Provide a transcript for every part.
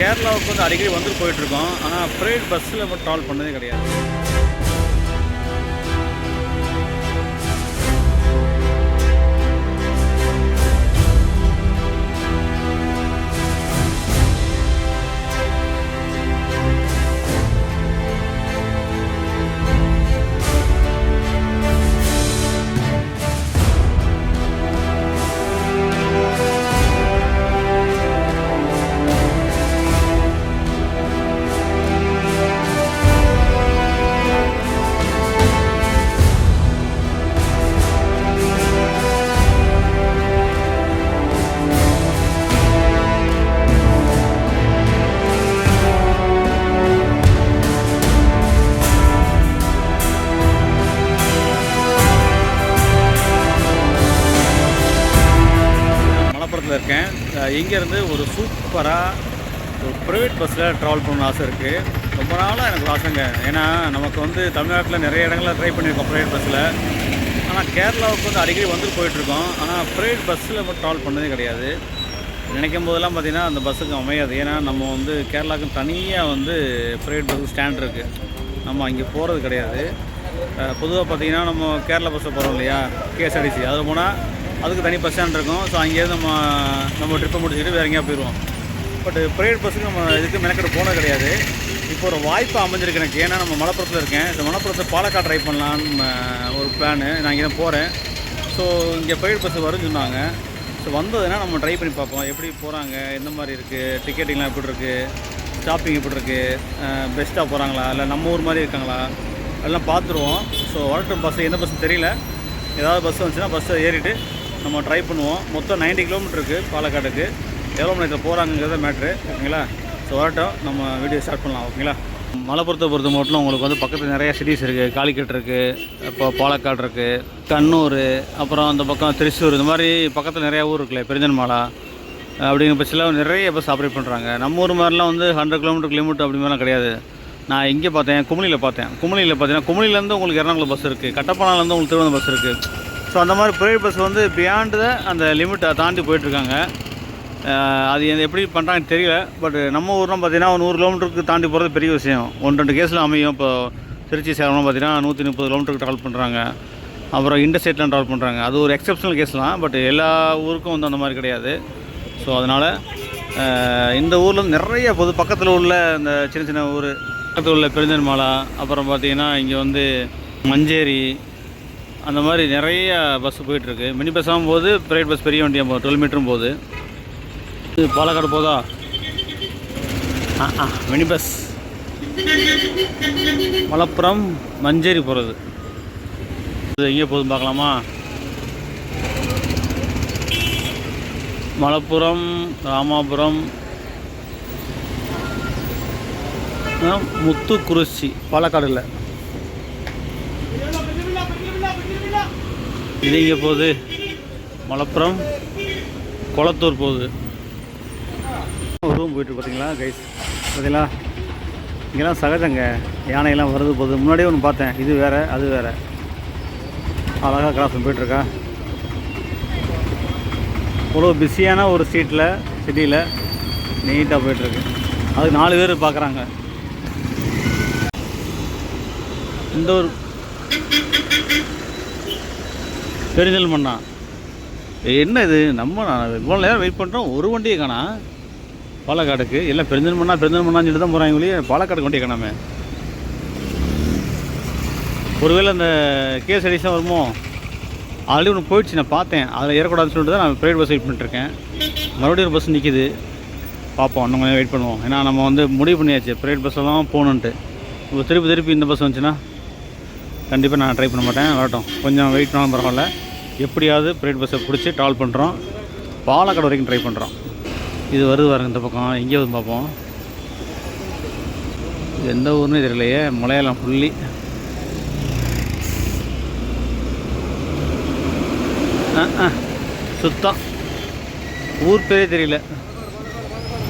கேரளாவுக்கு வந்து அடிக்கடி வந்து போயிட்டுருக்கோம். ஆனால் ப்ரைவேட் பஸ்ஸில் மட்டும் ட்ராவல் பண்ணதே கிடையாது. இருக்கேன். இங்கேருந்து ஒரு சூப்பராக ஒரு ப்ரைவேட் பஸ்ஸில் ட்ராவல் பண்ணணும்னு ஆசை இருக்குது. ரொம்ப நாளாக எனக்கு ஒரு ஆசைங்க. ஏன்னா நமக்கு வந்து தமிழ்நாட்டில் நிறைய இடங்களில் ட்ரை பண்ணியிருக்கோம் ப்ரைவேட் பஸ்ஸில். ஆனால் கேரளாவுக்கு வந்து அடிக்கடி வந்து போயிட்டுருக்கோம். ஆனால் ப்ரைவேட் பஸ்ஸில் மட்டும் ட்ராவல் பண்ணதே கிடையாது. நினைக்கும் போதெல்லாம் பார்த்திங்கன்னா அந்த பஸ்ஸுக்கு அமையாது. ஏன்னா நம்ம வந்து கேரளாவுக்கு தனியாக வந்து ப்ரைவேட் பஸ்ஸுக்கு ஸ்டாண்ட் இருக்குது. நம்ம அங்கே போகிறது கிடையாது. பொதுவாக பார்த்திங்கன்னா நம்ம கேரளா பஸ்ஸில் போகிறோம் இல்லையா, கேஎஸ்ஆர்டிசி, அதில் போனால் அதுக்கு தனி பஸ் ஸ்டாண்ட் இருக்கும். ஸோ அங்கேயிருந்து நம்ம ட்ரிப்பை முடிச்சுட்டு வேறு எங்கேயா போயிடுவோம். பட் ப்ரைவேட் பஸ்ஸுக்கு நம்ம இதுக்கு மெனக்கெட்டு போனது கிடையாது. இப்போ ஒரு வாய்ப்பு அமைஞ்சிருக்கு எனக்கு. ஏன்னா நம்ம மலப்புரத்தில் இருக்கேன். இந்த மலப்புரத்தில் பாலக்காடு ட்ரை பண்ணலான்னு ஒரு பிளானு. நான் இங்கே தான் போகிறேன். ஸோ இங்கே ப்ரைவேட் பஸ்ஸு வரும்னு சொன்னாங்க. ஸோ வந்ததுன்னா நம்ம ட்ரை பண்ணி பார்ப்போம். எப்படி போகிறாங்க, எந்த மாதிரி இருக்குது, டிக்கெட்டிங்லாம் எப்படி இருக்குது, ஸ்டாப்பிங் எப்படி இருக்குது, பெஸ்ட்டாக போகிறாங்களா, இல்லை நம்ம ஊர் மாதிரி இருக்காங்களா, எல்லாம் பார்த்துருவோம். ஸோ வரட்டும். பஸ்ஸு எந்த பஸ்ஸு தெரியல. ஏதாவது பஸ்ஸு வந்துச்சுன்னா பஸ்ஸை ஏறிட்டு நம்ம ட்ரை பண்ணுவோம். மொத்தம் 90 கிலோமீட்டர் இருக்குது பாலக்காடுக்கு. எவ்வளோ மணி நேரத்தில் போகிறாங்கிறத மேட்ரு, ஓகேங்களா? ஸோ வரட்டும், நம்ம வீடியோ ஸ்டார்ட் பண்ணலாம், ஓகேங்களா? மலப்புரத்தை பொறுத்த மட்டும் உங்களுக்கு வந்து பக்கத்தில் நிறையா சிட்டிஸ் இருக்குது. காலிக்கட் இருக்குது, இப்போ பாலக்காடு இருக்குது, கண்ணூர், அப்புறம் அந்த பக்கம் திருச்சூர், இந்த மாதிரி பக்கத்தில் நிறையா ஊர் இருக்குல்ல, பெருஞ்சன்மாலா அப்படிங்கிற பட்சத்தில் நிறைய பஸ் ஆப்ரேட் பண்ணுறாங்க. நம்ம ஊர் மாதிரிலாம் வந்து 100 கிலோமீட்டர் அப்படி மாதிரிலாம் கிடையாது. நான் இங்கே பார்த்தேன், குமுளியில் பார்த்தீங்கன்னா குமுளிலேருந்து உங்களுக்கு எர்ணாகுளம் பஸ் இருக்குது, கட்டப்பனாலேருந்து உங்களுக்கு திருவண்ணாமலை பஸ் இருக்குது. ஸோ அந்த மாதிரி ப்ரைவேட் பஸ் வந்து பியாண்டு அந்த லிமிட்டை தாண்டி போயிட்டுருக்காங்க. அது எப்படி பண்ணுறாங்கன்னு தெரியல. பட் நம்ம ஊர்லாம் பார்த்திங்கன்னா 100 கிலோமீட்டருக்கு தாண்டி போகிறது பெரிய விஷயம். 1-2 கேஸில் அமையும். இப்போ திருச்சி சேலம் பார்த்திங்கன்னா 130 கிலோமீட்டருக்கு ட்ராவல் பண்ணுறாங்க. அப்புறம் இன்டர்ஸ்டேட்லாம் ட்ராவல் பண்ணுறாங்க. அது ஒரு எக்ஸப்ஷனல் கேஸ்லாம். பட் எல்லா ஊருக்கும் வந்து அந்த மாதிரி கிடையாது. ஸோ அதனால் இந்த ஊரில் நிறைய பக்கத்தில் உள்ள இந்த சின்ன சின்ன ஊர், பக்கத்தில் உள்ள பெருஞ்சன்மாலா, அப்புறம் பார்த்திங்கன்னா இங்கே வந்து மஞ்சேரி, அந்த மாதிரி நிறைய பஸ்ஸு போயிட்டுருக்கு. மினி பஸ்ஸாகும் போது ப்ரைவேட் பஸ் பெரிய வண்டியாக போகுது, 12 மீட்டரும் போகுது. இது பாலக்காடு போதா? மினி பஸ் மலப்புரம் மஞ்சேரி போகிறது. இது எங்கே போகுதுன்னு பார்க்கலாமா? மலப்புரம், ராமாபுரம், முத்துக்குறிச்சி, பாலக்காடு. இது இங்கே போகுது மலப்புரம், கொளத்தூர் போகுது. ஒரு ரூம் போய்ட்டு பார்த்தீங்களா கைஸ்? பார்த்தீங்களா, இங்கெல்லாம் சகஜங்க. யானையெல்லாம் வருது போகுது. முன்னாடியே ஒன்று பார்த்தேன். இது வேறு, அது வேறு. அழகாக கிராஸ் போயிட்டுருக்கா. இவ்வளோ பிஸியான ஒரு சிட்டியில் நீட்டாக போயிட்டுருக்கு. அது 4 பேர் பார்க்குறாங்க. இந்த ஒரு பெருஞ்சல்மண்ணா என்ன இது? நம்ம இவ்வளோ நேரம் வெயிட் பண்ணுறோம், ஒரு வண்டியை காணா பாலக்காடுக்கு. எல்லாம் பெருஞ்சல்மண்ணான்னு சொல்லி தான் போகிறாங்க ஒழிய பாலக்காடுக்கு வண்டியை காணாமே. ஒருவேளை அந்த கேஎஸ்ஆர்டிசி தான் வருமோ? ஆல்ரெடி ஒன்று போயிடுச்சு, நான் பார்த்தேன். அதில் ஏறக்கூடாதுன்னு சொல்லிட்டு தான் நான் ப்ரைவேட் பஸ் வெயிட் பண்ணிட்டுருக்கேன். மறுபடியும் ஒரு பஸ் நிற்கிது, பார்ப்போம். இன்னும் கொஞ்சம் வெயிட் பண்ணுவோம். ஏன்னா நம்ம வந்து முடிவு பண்ணியாச்சு ப்ரைவேட் பஸ்ஸில் தான் போகணுன்ட்டு. இப்போ திருப்பி இந்த பஸ் வந்துச்சுன்னா கண்டிப்பாக நான் ட்ரை பண்ண மாட்டேன். வரட்டும், கொஞ்சம் வெயிட் பண்ணாலும் பரவாயில்ல. எப்படியாவது ப்ரைவேட் பஸ்ஸை பிடிச்சி ட்ராவல் பண்ணுறோம். பாலக்காடு வரைக்கும் ட்ரை பண்ணுறோம். இது வருது பாருங்க இந்த பக்கம். எங்கே வந்து பார்ப்போம். இது எந்த ஊர்னு தெரியலையே. மலையாளம் ஃபுல்லி. சுத்தம் ஊர் பேரே தெரியல.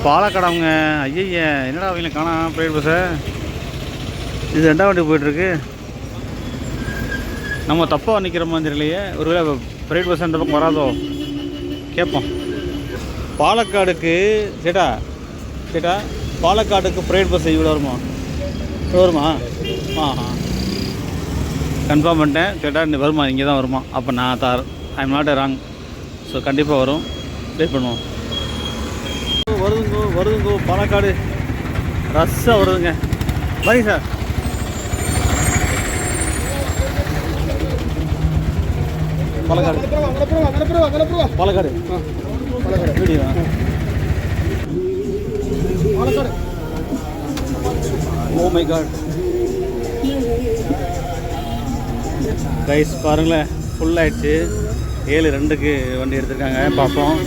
பாலக்காடு அவங்க. ஐய, என்னடா அவங்கள காணா ப்ரைவேட் பஸ்ஸை? இது 2ஆம் வண்டி போயிட்டுருக்கு. நம்ம தப்பாக நிற்கிற மாதிரி தெரியலையே. ஒருவேளை ப்ரைவேட் பஸ் அந்த பக்கம் வராதோ கேட்போம். பாலக்காடுக்கு சேட்டா பாலக்காட்டுக்கு ப்ரைவேட் பஸ் இவ்வளோ வருமா? இவ்வளோ வருமா? கன்ஃபார்ம் பண்ணிட்டேன். கேட்டால் இந்த வருமா, இங்கே தான் வருமா? அப்போ நான் I am not wrong. So கண்டிப்பாக வரும், வெயிட் பண்ணுவோம். வருதுங்கோ பாலக்காடு ரஷ்ஷாக வருதுங்க. பாருங்க sir, Palakkad video Palakkad. Oh my god guys, பாருங்களேன், ஃபுல் ஆயிடுச்சு. 7:02க்கு வண்டி எடுத்திருக்காங்க. பார்ப்போம்.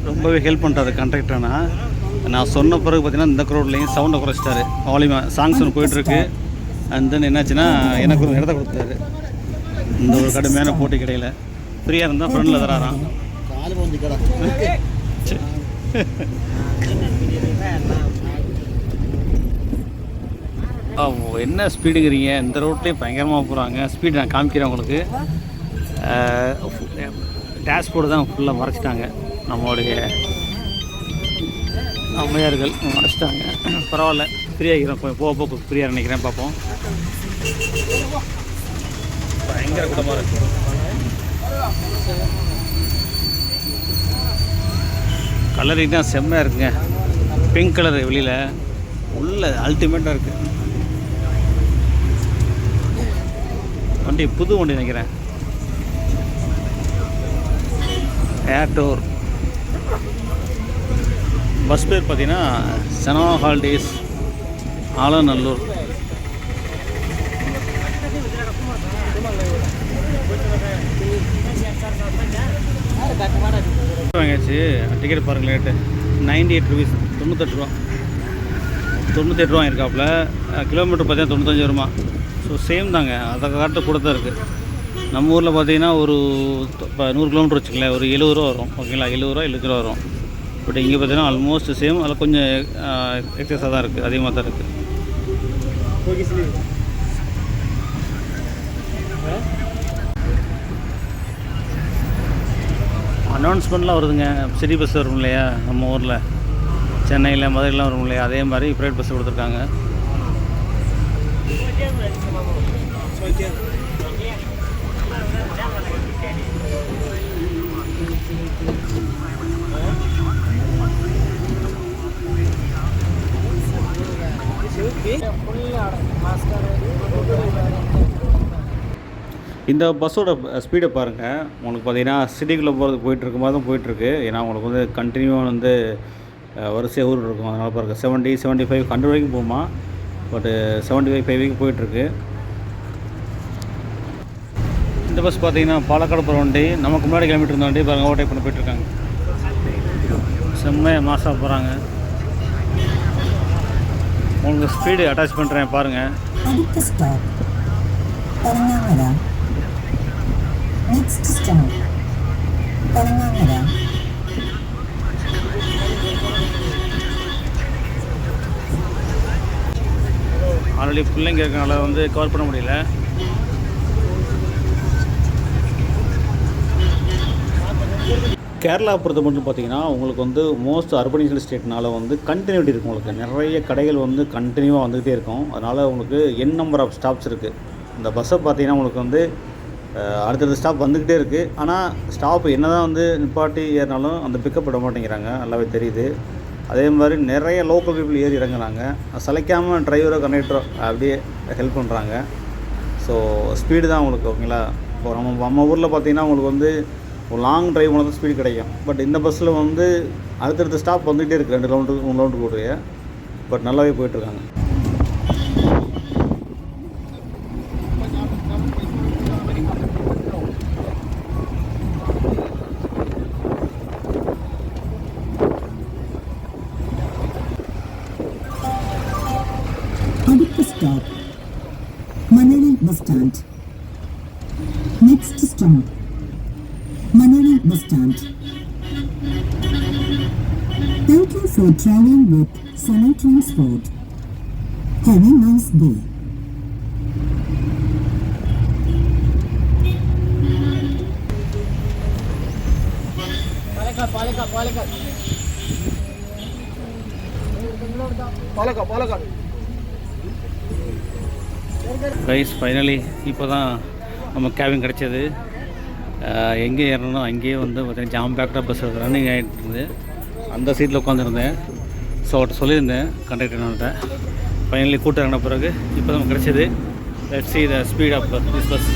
ரொம்பவே ஹெல்ப் பண்ணுறாரு கண்டக்டர்னா. நான் சொன்ன பிறகு பார்த்தீங்கன்னா இந்த க்ரௌட்லேயும் சவுண்டை குறைச்சிட்டாரு. வால்யூம் சாங்ஸ் ஒன்று போயிட்டுருக்கு. அண்ட் தென் என்னாச்சுன்னா எனக்கு ஒரு இடத்த கொடுத்தாரு. இந்த ஒரு கடுமையான போட்டி கிடையில ஃப்ரீயாக இருந்தால் ஃப்ரெண்டில் தராராம். என்ன ஸ்பீடுங்கிறீங்க? இந்த ரோட்லேயும் பயங்கரமாக போகிறாங்க. ஸ்பீடு நான் காமிக்கிறேன் உங்களுக்கு. டேஷ்போர்டு தான் ஃபுல்லாக மறைச்சிட்டாங்க. நம்மளுடைய அம்மையார்கள் மறைச்சிட்டாங்க. பரவாயில்ல, ஃப்ரீயாகிறேன். போக ஃப்ரீயாக நினைக்கிறேன். பார்ப்போம். பயங்கர கூட்டமாக இருக்கு. கலரிங் தான் செம்மையாக இருக்குங்க. பிங்க் கலரு வெளியில் உள்ள அல்டிமேட்டாக இருக்குது. வண்டி புது வண்டி நினைக்கிறேன். ஏர்டோர் பஸ் பேர் பார்த்தீங்கன்னா சனா ஹாலிடேஸ் ஆலநல்லூர். வாங்கியாச்சு. டிக்கெட் பாருங்கள், ரேட்டு 98 rupees, 98 ரூபா. 98 ரூபா இருக்காப்புல. கிலோமீட்டர் பார்த்தீங்கன்னா 95 வருமா. ஸோ சேம் தாங்க, அதை காட்டு கூட தான் இருக்குது. நம்ம ஊரில் பார்த்தீங்கன்னா ஒரு 100 கிலோமீட்டர் வச்சுக்கலேன், ஒரு 70 ரூபா வரும். ஓகேங்களா, 70 ரூபா 70 ரூபா வரும். பட் இங்கே பார்த்தீங்கன்னா ஆல்மோஸ்ட் சேம். அதில் கொஞ்சம் எக்ஸஸாக தான் இருக்குது, அதிகமாக தான் இருக்குது. அனௌன்ஸ்மெண்ட்லாம் வருதுங்க. சிட்டி பஸ் வரும் இல்லையா, நம்ம ஊரில் சென்னையில் மதுரைலாம் வரும் இல்லையா, அதே மாதிரி ப்ரைவேட் பஸ் கொடுத்துருக்காங்க. இந்த பஸ்ஸோட ஸ்பீடை பாருங்கள். உங்களுக்கு பார்த்தீங்கன்னா சிட்டிக்குள்ளே போகிறதுக்கு போயிட்டுருக்கும் போது தான் போயிட்டுருக்கு. ஏன்னா உங்களுக்கு வந்து கண்டினியூவாக வந்து வரிசையாக ஊர் இருக்கும். அதனால் பாருங்கள் 70, 75, 100 வரைக்கும் போகுமா. பட்டு 75 வரைக்கும் போயிட்டுருக்கு. இந்த பஸ் பார்த்தீங்கன்னா பாலக்காடு போகிற வண்டி. நமக்கு முன்னாடி கிலோமீட்டர் இருந்த வண்டி பாருங்கள் ஓவர்டேக் பண்ணி போயிட்டுருக்காங்க. செம்மையாக மாசாக போகிறாங்க. உங்களுக்கு ஸ்பீடு அட்டாச் பண்ணுறேன் பாருங்கள். ஆல்ரெடி பிள்ளைங்க இருக்கனால வந்து கவர் பண்ண முடியல. கேரளா பொறுத்த மட்டும் பார்த்தீங்கன்னா உங்களுக்கு வந்து மோஸ்ட் அர்பனைஸ்டு ஸ்டேட்னால வந்து கண்டினியூட்டி இருக்கும். உங்களுக்கு நிறைய கடைகள் வந்து கண்டினியூவாக வந்துக்கிட்டே இருக்கும். அதனால் உங்களுக்கு நம்பர் ஆஃப் ஸ்டாப்ஸ் இருக்குது. இந்த பஸ்ஸை பார்த்தீங்கன்னா உங்களுக்கு வந்து அடுத்தடுத்த ஸ்டாப் வந்துக்கிட்டே இருக்குது. ஆனால் ஸ்டாப் என்ன தான் வந்து நிப்பாட்டி ஏறினாலும் அந்த பிக்கப் விட மாட்டேங்கிறாங்க, நல்லாவே தெரியுது. அதே மாதிரி நிறைய லோக்கல் பீப்புள் ஏறி இறங்குறாங்க. சளைக்காமல் டிரைவரோ கண்டக்டரோ அப்படியே ஹெல்ப் பண்ணுறாங்க. ஸோ ஸ்பீடு தான் உங்களுக்கு. ஓகேங்களா, இப்போ நம்ம ஊரில் பார்த்தீங்கன்னா உங்களுக்கு வந்து ஒரு லாங் ட்ரைவ் போனால் தான் ஸ்பீடு கிடைக்கும். பட் இந்த பஸ்ஸில் வந்து அடுத்தடுத்த ஸ்டாப் வந்துகிட்டே இருக்குது. 2 கிலோமீட்டர் 3 கிலோமீட்டர் கூடயே. பட் நல்லாவே போயிட்டுருக்காங்க. அடுத்த stop Manali bus stand. Next stop Manali bus stand. Thank you for traveling with Sana Transport. Have a nice day. Rice finally இப்போ தான் நம்ம கேபின் கிடச்சது. எங்கே ஏறணும் அங்கேயே வந்து பார்த்தீங்கன்னா ஜாம் பேக்டாக பஸ் ரன்னிங் ஆகிட்டு இருந்தது. அந்த சீட்டில் உட்காந்துருந்தேன். ஸோ அவர்கிட்ட சொல்லியிருந்தேன் கண்டக்டர்கிட்ட. ஃபைனலி கூட்டம் இறங்கின பிறகு இப்போ தான் கிடச்சிது. Let's see the speed of this bus.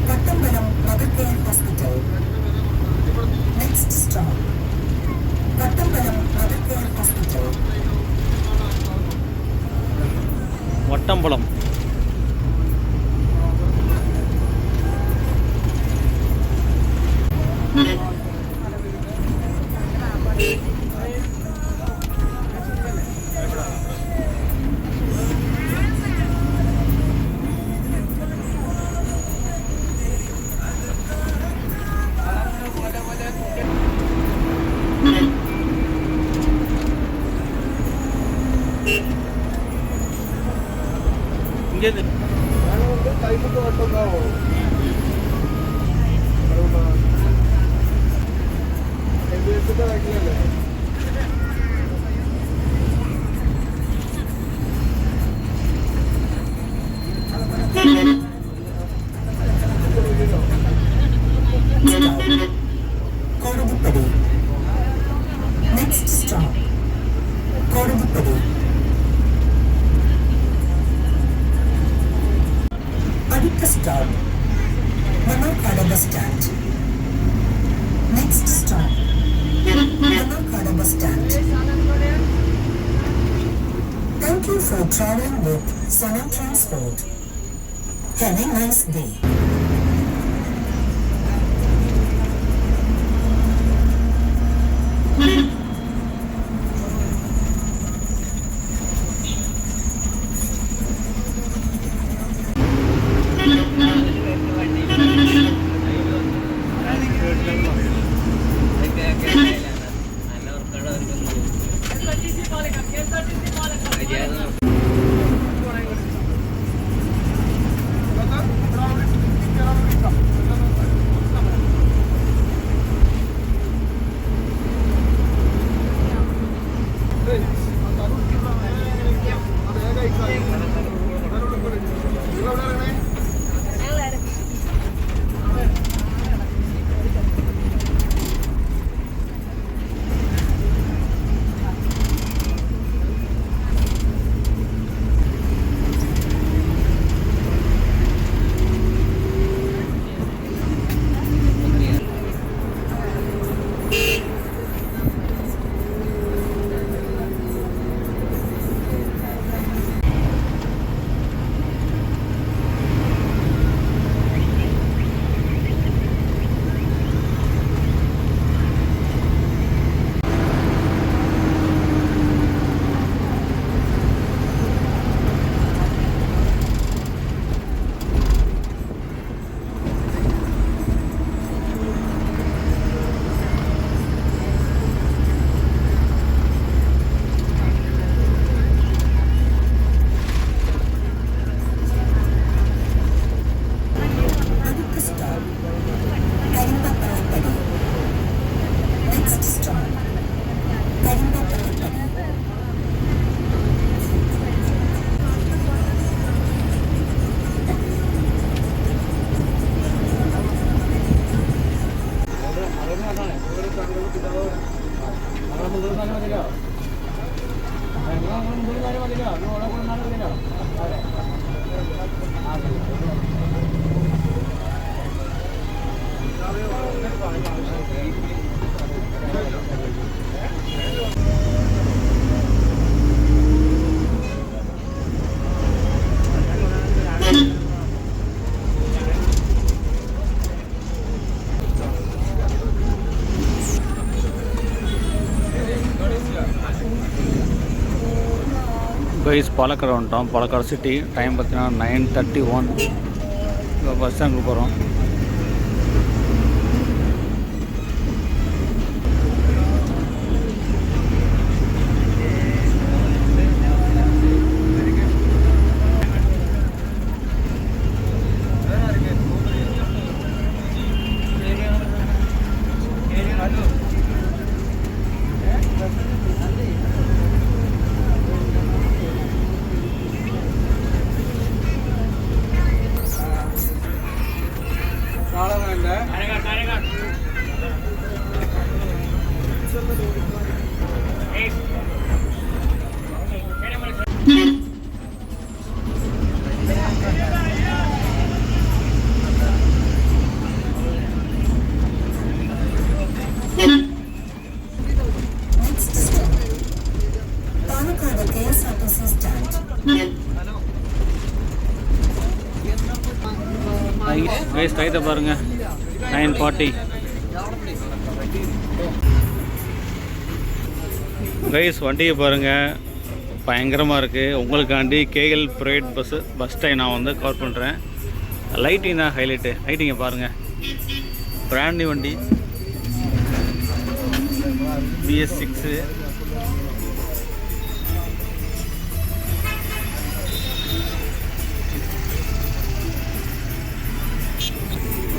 Kattambalam Mother Care Hospital. Next stop, Kattambalam Mother Care Hospital. வட்டம்பலம். இங்கேருந்து Kodupudi. Next stop, Kodupudi. Aditya stop, Manakada bus stand. Next stop, Manakada bus stand. Thank you for traveling with Sanam Transport. Have a nice day. Guys Palakkad வந்துட்டோம். Palakkad city. Time பார்த்தீங்கன்னா 9:31. இப்போ bus ஸ்டாண்டுக்கு போகிறோம். Guys டைத்தை பாருங்கள். 9:40. Guys வண்டியை பாருங்கள், பயங்கரமாக இருக்குது. உங்களுக்காண்டி கேஎல் ப்ரைவேட் பஸ் டைம் நான் வந்து கவர் பண்ணுறேன். லைட்டிங் தான் ஹைலைட்டு. லைட்டிங்கை பாருங்கள், பிராண்ட் நியூ வண்டி BS6.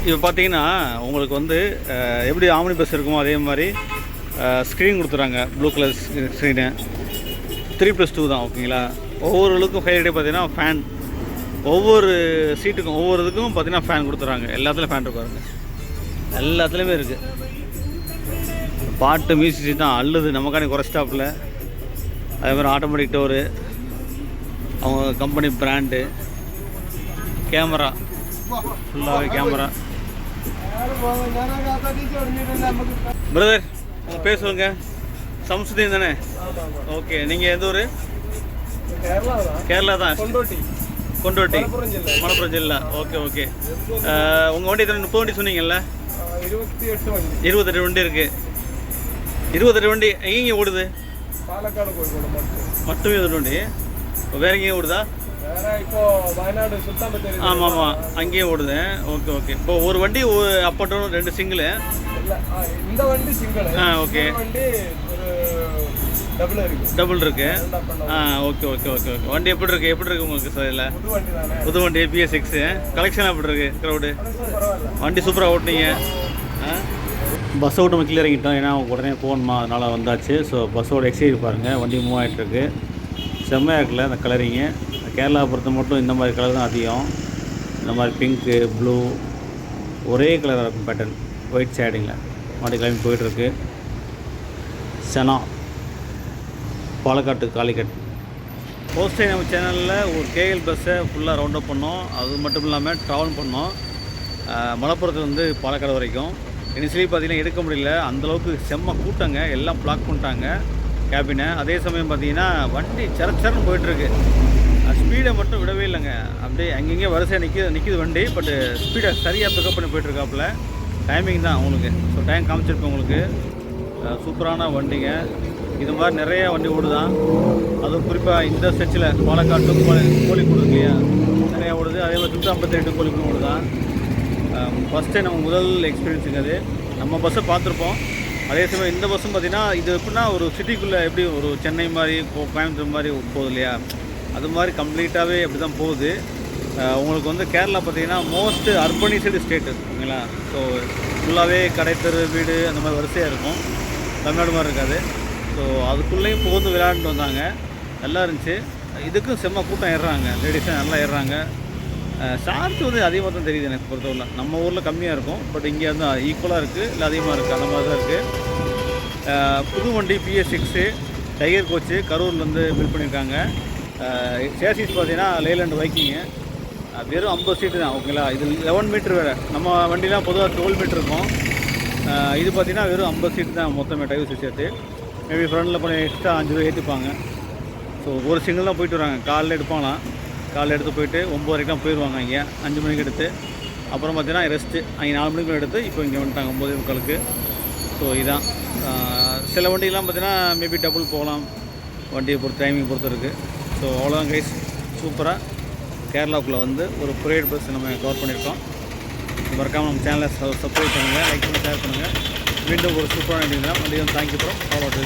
இப்போ பார்த்தீங்கன்னா உங்களுக்கு வந்து எப்படி ஆம்னி பஸ் இருக்குமோ அதே மாதிரி ஸ்க்ரீன் கொடுத்துறாங்க. Blue colour screen. 3+2 தான். ஓகேங்களா. ஒவ்வொரு லுக்கும் ஹைலைட்டே பார்த்தீங்கன்னா ஃபேன். ஒவ்வொரு சீட்டுக்கும் ஒவ்வொரு இதுக்கும் பார்த்தீங்கன்னா ஃபேன் கொடுத்துறாங்க. எல்லாத்துலேயும் ஃபேன் இருப்பாருங்க, எல்லாத்துலேயுமே இருக்குது. பாட்டு மியூசிக் தான் அள்ளுது நமக்காண்டி குறை ஸ்டாப்பில். அதே மாதிரி ஆட்டோமேட்டிக் டோரு, அவங்க கம்பெனி பிராண்டு. கேமரா ஃபுல்லாகவே கேமரா. பிரதர் உங்கள் பேர் சொல்லுங்கள். சம்சுதீன் தானே? ஓகே. நீங்கள் எந்த ஊர்? கேரளா தான். கொண்டோட்டி, மலப்புரம் ஜில்லா. Okay okay. உங்கள் வண்டி 30 வண்டி சொன்னீங்கல்ல? 28 வண்டி இருக்குது. 28 வண்டி எங்கேங்க ஓடுது? பாலக்காடு மட்டுமே 28 வண்டி. வேற எங்கேயும் ஓடுதா? இப்போ வயநாடு சுல்தான்பத்தேரி. ஆமாம் ஆமாம், அங்கேயும் ஓடுது. Okay okay. இப்போ ஒரு வண்டி அப் அண்ட் டவுன் 2 சிங்கிள். இந்த வண்டி சிங்கிள். ஓகே. வண்டி ஒரு டபுள் இருக்கு. Okay okay okay okay. வண்டி எப்படி இருக்கு உங்களுக்கு சார்? இல்லை புது வண்டி BS6. கலெக்ஷன் எப்படி இருக்கு? க்ரௌடு வண்டி சூப்பராக ஓட்டினீங்க. பஸ் அவுட் நம்ம கீழே இறங்கிட்டோம், ஏன்னா உடனே போகணுமா, அதனால் வந்தாச்சு. ஸோ பஸ்ஸோட எக்ஸைட் பாருங்கள், வண்டி மூவ் ஆகிட்டுருக்கு. செம்மையாக இருக்குல்ல அந்த கலரிங்கு. கேரளா பொறுத்த மட்டும் இந்த மாதிரி கலர் தான் அதிகம். இந்த மாதிரி பிங்க்கு, ப்ளூ, ஒரே கலராக இருக்கும் பேட்டர்ன். ஒயிட் ஷேடிங்கில் வண்டி கிளம்பி போயிட்டுருக்கு. செனா பாலக்காட்டு காலிக்கட். ஃபர்ஸ்ட் டைம் நம்ம சேனலில் ஒரு கேஎல் பஸ்ஸை ஃபுல்லாக ரவுண்ட் அப் பண்ணோம். அது மட்டும் இல்லாமல் ட்ராவல் பண்ணோம் மலப்புரத்துலேருந்து பாலக்காடு வரைக்கும். இனிஷியலி பார்த்திங்கன்னா எடுக்க முடியல, அந்தளவுக்கு செம்ம கூட்டங்க. எல்லாம் பிளாக் பண்ணிட்டாங்க கேபினை. அதே சமயம் பார்த்திங்கன்னா வண்டி சரச்சரன்னு போயிட்டுருக்கு. ஸ்பீடை மட்டும் விடவே இல்லைங்க. அப்படியே அங்கங்கே வரிசையாக நிற்கிது வண்டி. பட்டு ஸ்பீடை சரியாக பிக்கப் பண்ணி போயிட்டுருக்காப்புல. டைமிங் தான் உங்களுக்கு. ஸோ டைம் காமிச்சிருப்பேன் உங்களுக்கு. சூப்பரான வண்டிங்க. இது மாதிரி நிறைய வண்டி ஓடுதான். அதுவும் குறிப்பாக இந்த ஸ்ட்ரெச்சில் பாலக்காடு கோழிக்கூடு இல்லையா, நிறையா ஓடுது. அதே மாதிரி சுல்தான்பத்தேரி கோழிக்கூடு ஓடுதான். ஃபஸ்ட்டு நம்ம முதல் எக்ஸ்பீரியன்ஸுங்க அது. நம்ம பஸ்ஸை பார்த்துருப்போம். அதே சமயம் இந்த பஸ்ஸும் பார்த்திங்கன்னா இது எப்படின்னா ஒரு சிட்டிக்குள்ளே எப்படி ஒரு சென்னை மாதிரி கோயம்புத்தூர் மாதிரி போகுது இல்லையா, அது மாதிரி கம்ப்ளீட்டாகவே அப்படி தான் போகுது. உங்களுக்கு வந்து கேரளா பார்த்திங்கன்னா மோஸ்ட் அர்பனைஸ்டு ஸ்டேட்டு ஓகேங்களா. ஸோ ஃபுல்லாகவே கடைத்தெரு வீடு அந்த மாதிரி வரிசையாக இருக்கும். தமிழ்நாடு மாதிரி இருக்காது. ஸோ அதுக்குள்ளேயும் புகுந்து விளையாண்டு வந்தாங்க, நல்லா இருந்துச்சு. இதுக்கும் செம்ம கூட்டம் ஏறுறாங்க, லேடிஸாக நல்லா ஏறுறாங்க. சார்ஜ் வந்து அதிகமாக தான் தெரியுது எனக்கு பொறுத்தவரை. நம்ம ஊரில் கம்மியாக இருக்கும், பட் இங்கே வந்து ஈக்குவலாக இருக்குது, இல்லை அதிகமாக இருக்குது, அந்த மாதிரி தான் இருக்குது. புது வண்டி BS6 டைகர் கோச்சு கரூர்லேருந்து பில்ட் பண்ணியிருக்காங்க. சேசிஸ் பார்த்தீங்கன்னா லேலண்ட் வைக்கிங்க. வெறும் 50 சீட்டு தான் ஓகேங்களா. இது 11 மீட்ரு வேறு. நம்ம வண்டிலாம் பொதுவாக 12 மீட்ரு இருக்கும். இது பார்த்திங்கன்னா வெறும் 50 சீட்டு தான் மொத்தமே டைவர்ஸ் சேர்த்து. மேபி ஃப்ரண்டில் போய் எக்ஸ்ட்ரா 5 ரூபா ஏற்றிப்பாங்க. ஸோ ஒரு சிங்கிள் தான் போயிட்டு வராங்க. காலையில் எடுப்பாங்களாம், காலையில் எடுத்து போயிட்டு 9 வரைக்கும் போயிடுவாங்க. இங்கே 5 மணிக்கு எடுத்து அப்புறம் பார்த்தீங்கன்னா ரெஸ்ட்டு அங்கே 4 மணிக்கு எடுத்து இப்போ இங்கே வந்துட்டாங்க 9:45. ஸோ இதுதான். சில வண்டியெலாம் பார்த்தீங்கன்னா மேபி டபுள் போகலாம், வண்டியை பொறுத்து டைமிங் பொறுத்து இருக்குது. ஸோ அவ்வளோதான் கைஸ், சூப்பராக கேரளாவுக்குள்ளே வந்து ஒரு ப்ரைவேட் பஸ் நம்ம கவர் பண்ணியிருக்கோம். மறக்காமல் நம்ம சேனலை சப்ஸ்கிரைப் பண்ணுங்கள், லைக் பண்ணி ஷேர் பண்ணுங்கள். மீண்டும் ஒரு சூப்பரான video. Thank you bro, follow to